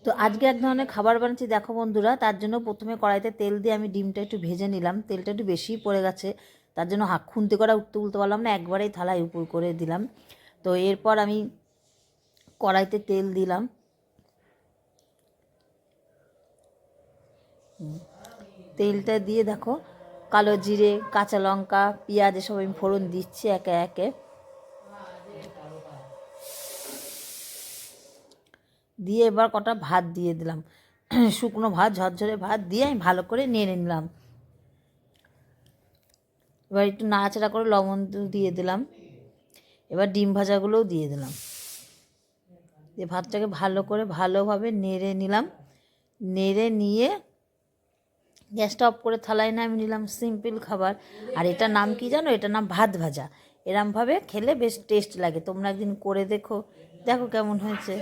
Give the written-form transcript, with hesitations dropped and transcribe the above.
তো আজকে এক ধরনের খাবার বানাচ্ছি দেখো বন্ধুরা। তার জন্য প্রথমে কড়াইতে তেল দিয়ে আমি ডিমটা একটু ভেজে নিলাম। তেলটা একটু বেশিই পড়ে গেছে, তার জন্য খুন্তি করা উঠতে পারলাম না, একবারেই থালায় উপর করে দিলাম। তো এরপর আমি কড়াইতে তেল দিলাম, তেলটা দিয়ে দেখো কালো জিরে, কাঁচা লঙ্কা, পেঁয়াজ এসব আমি ফোড়ন দিচ্ছি একে একে। দিয়ে এবার কটা ভাত দিয়ে দিলাম, শুকনো ভাত, ঝরঝরে ভাত দিয়ে আমি ভালো করে নেড়ে নিলাম। এবার একটু নাড়াচাড়া করে লবণ দিয়ে দিলাম। এবার ডিম ভাজাগুলোও দিয়ে দিলাম, দিয়ে ভাতটাকে ভালোভাবে নেড়ে নিলাম। নেড়ে নিয়ে গ্যাসটা অফ করে থালায় নামিয়ে নিলাম। সিম্পল খাবার। আর এটার নাম কি জানো? এটার নাম ভাত ভাজা। এরমভাবে খেলে বেশ টেস্ট লাগে। তোমরা একদিন করে দেখো, দেখো কেমন হয়েছে।